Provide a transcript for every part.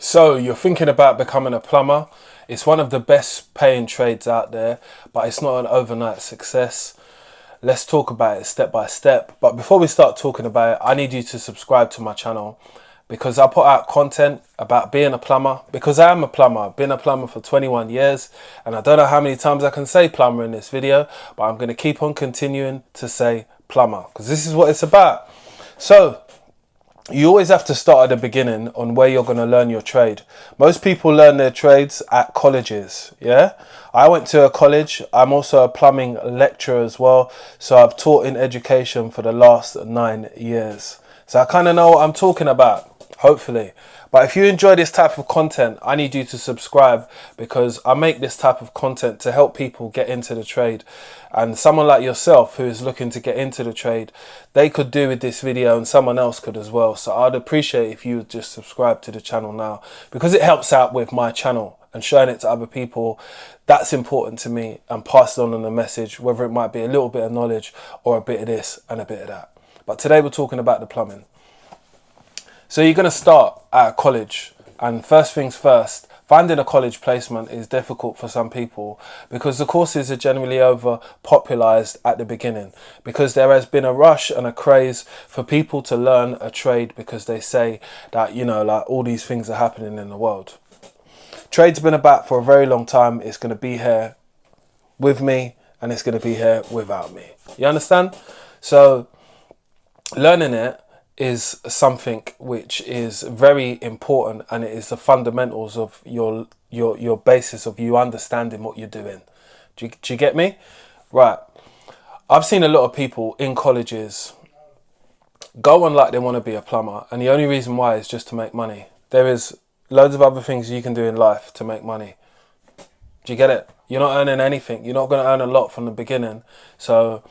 So you're thinking about becoming a plumber. It's one of the best paying trades out there, but it's not an overnight success. Let's talk about it step by step. But before we start talking about it, I need you to subscribe to my channel because I put out content about being a plumber, because I am a plumber. I've been a plumber for 21 years and I don't know how many times I can say plumber in this video, but I'm going to keep on continuing to say plumber because this is what it's about. So you always have to start at the beginning on where you're going to learn your trade. Most people learn their trades at colleges, yeah? I went to a college. I'm also a plumbing lecturer as well. So I've taught in education for the last 9 years. So I kind of know what I'm talking about, hopefully. But if you enjoy this type of content, I need you to subscribe because I make this type of content to help people get into the trade. And someone like yourself who is looking to get into the trade, they could do with this video and someone else could as well. So I'd appreciate if you would just subscribe to the channel now because it helps out with my channel and showing it to other people. That's important to me, and pass on the message, whether it might be a little bit of knowledge or a bit of this and a bit of that. But today we're talking about the plumbing. So you're going to start at college, and first things first, finding a college placement is difficult for some people because the courses are generally overpopularized at the beginning, because there has been a rush and a craze for people to learn a trade because they say that, you know, like all these things are happening in the world. Trade's been about for a very long time. It's going to be here with me and it's going to be here without me. You understand? So learning it is something which is very important, and it is the fundamentals of your basis of you understanding what you're doing. Do you get me? Right. I've seen a lot of people in colleges go on like they want to be a plumber, and the only reason why is just to make money. There is loads of other things you can do in life to make money. Do you get it? You're not earning anything. You're not going to earn a lot from the beginning. So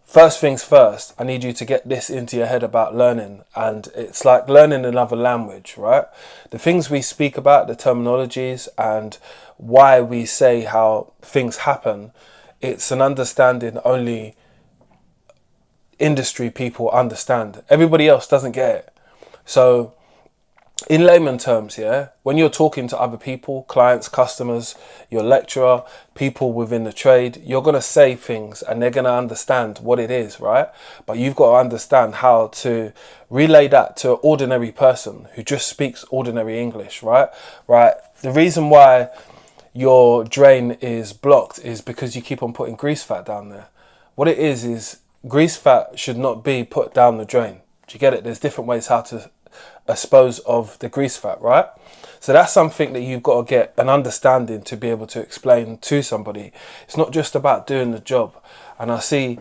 first things first, I need you to get this into your head about learning. And it's like learning another language, right? The things we speak about, the terminologies and why we say how things happen, it's an understanding only industry people understand. Everybody else doesn't get it. So in layman terms, yeah, when you're talking to other people, clients, customers, your lecturer, people within the trade, you're going to say things and they're going to understand what it is, right? But you've got to understand how to relay that to an ordinary person who just speaks ordinary English, right? Right. The reason why your drain is blocked is because you keep on putting grease fat down there. What it is grease fat should not be put down the drain. Do you get it? There's different ways how to dispose of the grease fat, right? So that's something that you've got to get an understanding to be able to explain to somebody. It's not just about doing the job. And I see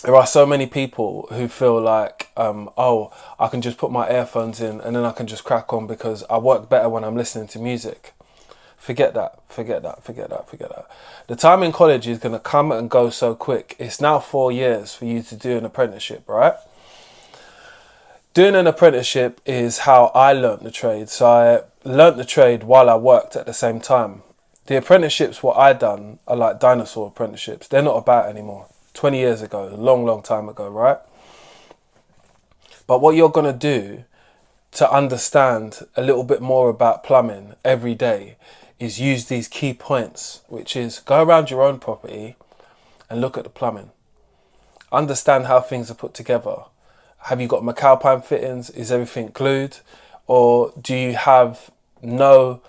there are so many people who feel like, oh, I can just put my earphones in and then I can just crack on because I work better when I'm listening to music. Forget that, forget that, forget that, forget that. The time in college is going to come and go so quick. It's now 4 years for you to do an apprenticeship, right? Doing an apprenticeship is how I learnt the trade. So I learnt the trade while I worked at the same time. The apprenticeships, what I done, are like dinosaur apprenticeships. They're not about anymore. 20 years ago, a long, long time ago, right? But what you're going to do to understand a little bit more about plumbing every day is use these key points, which is go around your own property and look at the plumbing. Understand how things are put together. Have you got McAlpine fittings? Is everything glued? Or do you have no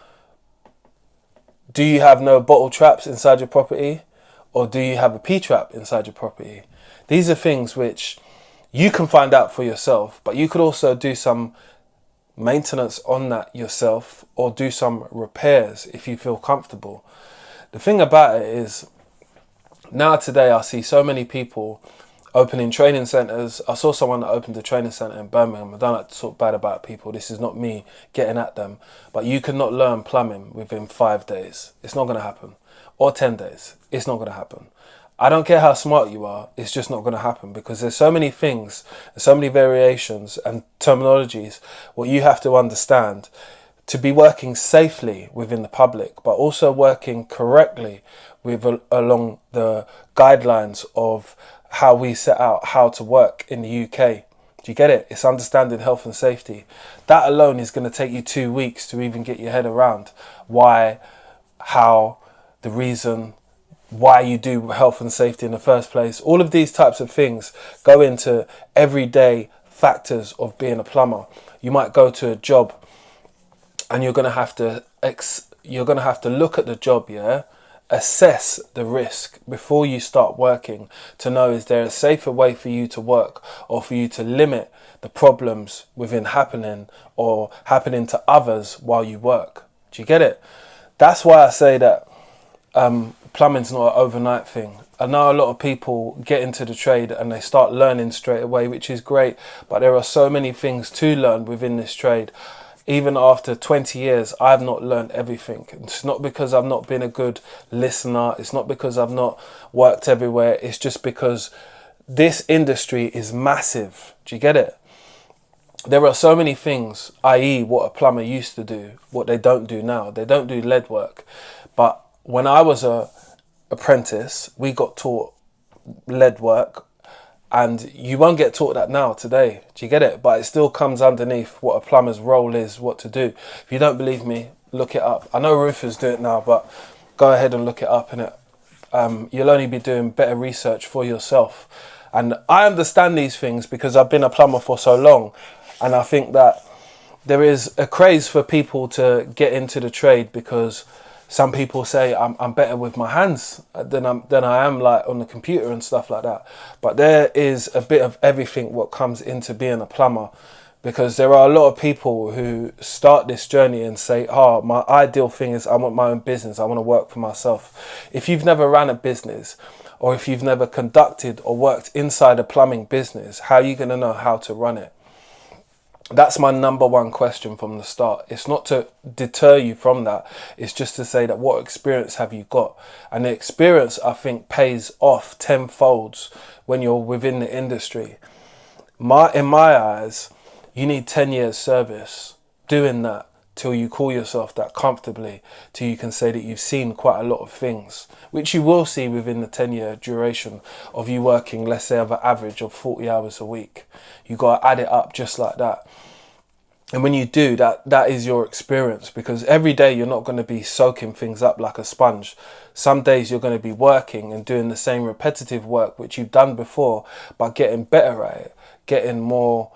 bottle traps inside your property? Or do you have a P-trap inside your property? These are things which you can find out for yourself, but you could also do some maintenance on that yourself or do some repairs if you feel comfortable. The thing about it is, now today I see so many people opening training centres. I saw someone that opened a training centre in Birmingham. I don't like to talk bad about people. This is not me getting at them. But you cannot learn plumbing within 5 days. It's not going to happen. Or 10 days. It's not going to happen. I don't care how smart you are. It's just not going to happen because there's so many things, so many variations and terminologies. What you have to understand to be working safely within the public, but also working correctly along the guidelines of how we set out how to work in the UK. Do you get it? It's understanding health and safety. That alone is going to take you 2 weeks to even get your head around why, how, the reason, why you do health and safety in the first place. All of these types of things go into everyday factors of being a plumber. You might go to a job and you're going to have to look at the job, yeah? Assess the risk before you start working to know, is there a safer way for you to work or for you to limit the problems within happening or happening to others while you work? Do you get it? That's why I say that plumbing's not an overnight thing. I know a lot of people get into the trade and they start learning straight away, which is great, but there are so many things to learn within this trade. Even after 20 years, I've not learned everything. It's not because I've not been a good listener. It's not because I've not worked everywhere. It's just because this industry is massive. Do you get it? There are so many things, i.e. what a plumber used to do, what they don't do now. They don't do lead work. But when I was a apprentice, we got taught lead work. And you won't get taught that now today. Do you get it? But it still comes underneath what a plumber's role is, what to do. If you don't believe me, look it up. I know roofers do it now, but go ahead and look it up. You'll only be doing better research for yourself. And I understand these things because I've been a plumber for so long. And I think that there is a craze for people to get into the trade because some people say I'm better with my hands than I am like on the computer and stuff like that. But there is a bit of everything what comes into being a plumber, because there are a lot of people who start this journey and say, oh, my ideal thing is I want my own business. I want to work for myself. If you've never ran a business or if you've never conducted or worked inside a plumbing business, how are you going to know how to run it? That's my number one question from the start. It's not to deter you from that. It's just to say that what experience have you got? And the experience, I think, pays off tenfold when you're within the industry. In my eyes, you need 10 years service doing that till you call yourself that comfortably, till you can say that you've seen quite a lot of things, which you will see within the 10-year duration of you working, let's say, of an average of 40 hours a week. You got to add it up just like that. And when you do that, that is your experience, because every day you're not going to be soaking things up like a sponge. Some days you're going to be working and doing the same repetitive work which you've done before, but getting better at it, getting more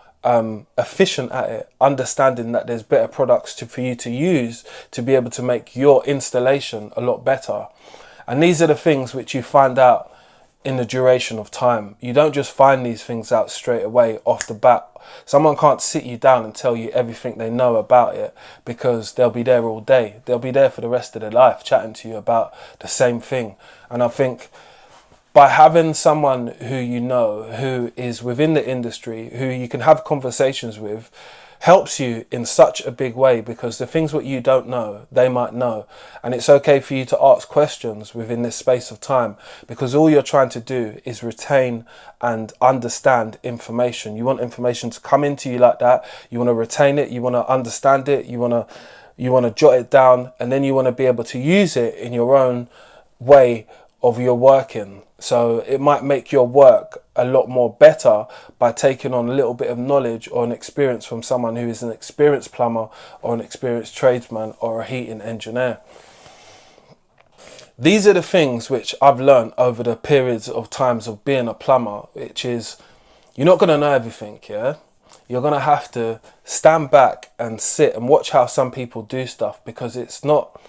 efficient at it, understanding that there's better products for you to use to be able to make your installation a lot better. And these are the things which you find out in the duration of time. You don't just find these things out straight away off the bat. Someone can't sit you down and tell you everything they know about it, because they'll be there all day. They'll be there for the rest of their life chatting to you about the same thing. And I think by having someone who you know, who is within the industry, who you can have conversations with, helps you in such a big way, because the things what you don't know, they might know. And it's okay for you to ask questions within this space of time, because all you're trying to do is retain and understand information. You want information to come into you like that. You want to retain it. You want to understand it. You want to jot it down, and then you want to be able to use it in your own way of your working. So it might make your work a lot more better by taking on a little bit of knowledge or an experience from someone who is an experienced plumber or an experienced tradesman or a heating engineer. These are the things which I've learned over the periods of times of being a plumber, which is you're not going to know everything, yeah? You're going to have to stand back and sit and watch how some people do stuff, because it's not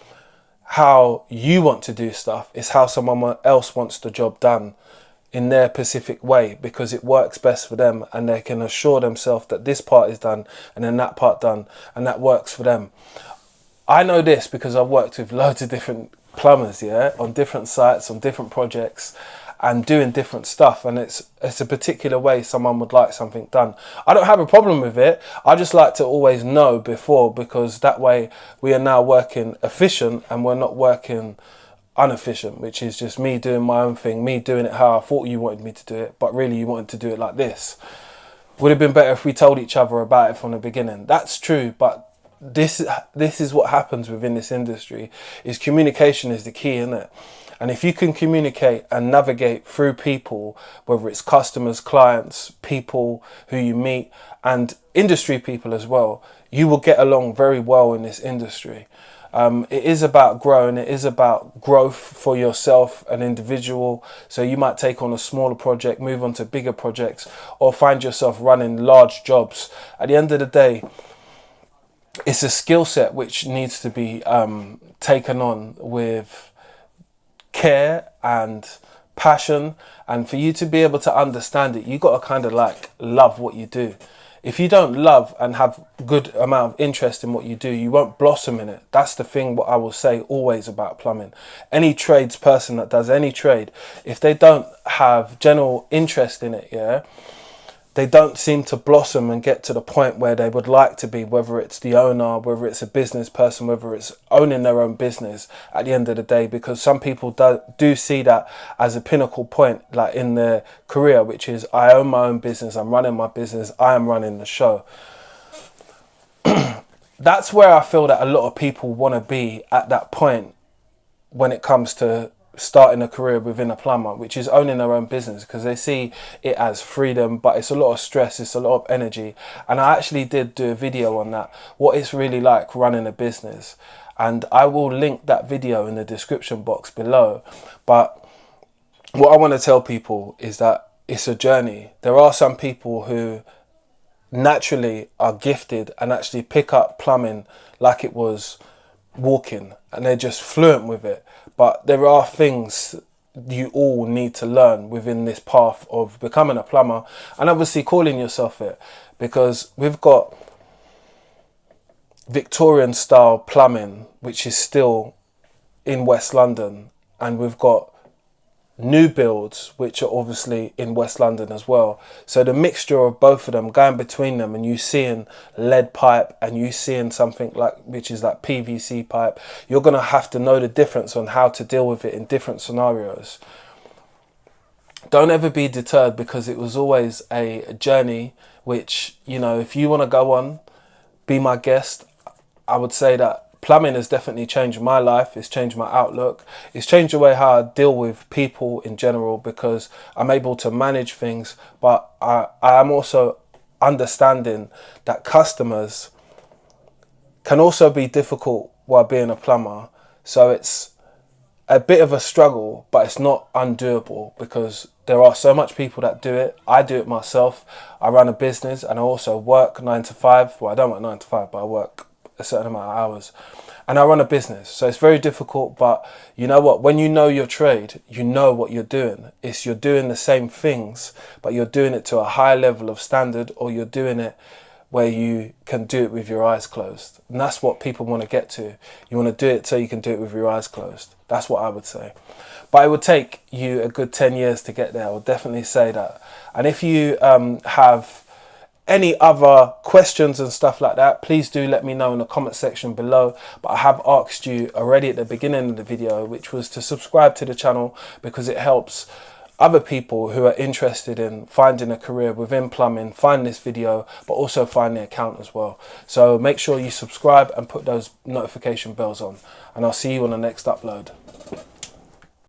how you want to do stuff, it's how someone else wants the job done in their specific way, because it works best for them, and they can assure themselves that this part is done and then that part done, and that works for them. I know this because I've worked with loads of different plumbers, yeah, on different sites, on different projects, and doing different stuff, and it's a particular way someone would like something done. I don't have a problem with it. I just like to always know before, because that way we are now working efficient and we're not working inefficient, which is just me doing my own thing, me doing it how I thought you wanted me to do it, but really you wanted to do it like this. Would have been better if we told each other about it from the beginning. That's true, but this is what happens within this industry, is communication is the key, isn't it? And if you can communicate and navigate through people, whether it's customers, clients, people who you meet, and industry people as well, you will get along very well in this industry. It is about growing. It is about growth for yourself, an individual. So you might take on a smaller project, move on to bigger projects, or find yourself running large jobs. At the end of the day, it's a skill set which needs to be taken on with care and passion. And for you to be able to understand it, you got to kind of like love what you do. If you don't love and have good amount of interest in what you do, you won't blossom in it. That's the thing what I will say always about plumbing. Any tradesperson that does any trade, if they don't have general interest in it, yeah, they don't seem to blossom and get to the point where they would like to be, whether it's the owner, whether it's a business person, whether it's owning their own business at the end of the day, because some people do see that as a pinnacle point, like in their career, which is, I own my own business, I'm running my business, I am running the show. That's where I feel that a lot of people want to be at that point when it comes to starting a career within a plumber, which is owning their own business, because they see it as freedom, but it's a lot of stress, it's a lot of energy. And I actually did do a video on that, what it's really like running a business, and I will link that video in the description box below. But what I want to tell people is that it's a journey. There are some people who naturally are gifted and actually pick up plumbing like it was walking, and they're just fluent with it. But there are things you all need to learn within this path of becoming a plumber, and obviously calling yourself it, because we've got Victorian style plumbing, which is still in West London, and we've got new builds which are obviously in West London as well. So the mixture of both of them, going between them, and you seeing lead pipe and you seeing something like which is like PVC pipe, you're gonna have to know the difference on how to deal with it in different scenarios. Don't ever be deterred, because it was always a journey which, you know, if you want to go on, be my guest. I would say that plumbing has definitely changed my life. It's changed my outlook. It's changed the way how I deal with people in general, because I'm able to manage things, but I am also understanding that customers can also be difficult while being a plumber. So it's a bit of a struggle, but it's not undoable, because there are so much people that do it. I do it myself. I run a business and I also work 9 to 5. Well, I don't work 9 to 5, but I work a certain amount of hours, and I run a business, so it's very difficult. But you know what, when you know your trade, you know what you're doing. It's you're doing the same things, but you're doing it to a higher level of standard, or you're doing it where you can do it with your eyes closed. And that's what people want to get to. You want to do it so you can do it with your eyes closed. That's what I would say. But it would take you a good 10 years to get there. I would definitely say that. And if you have any other questions and stuff like that, please do let me know in the comment section below. But I have asked you already at the beginning of the video, which was to subscribe to the channel, because it helps other people who are interested in finding a career within plumbing find this video, but also find the account as well. So make sure you subscribe and put those notification bells on, and I'll see you on the next upload.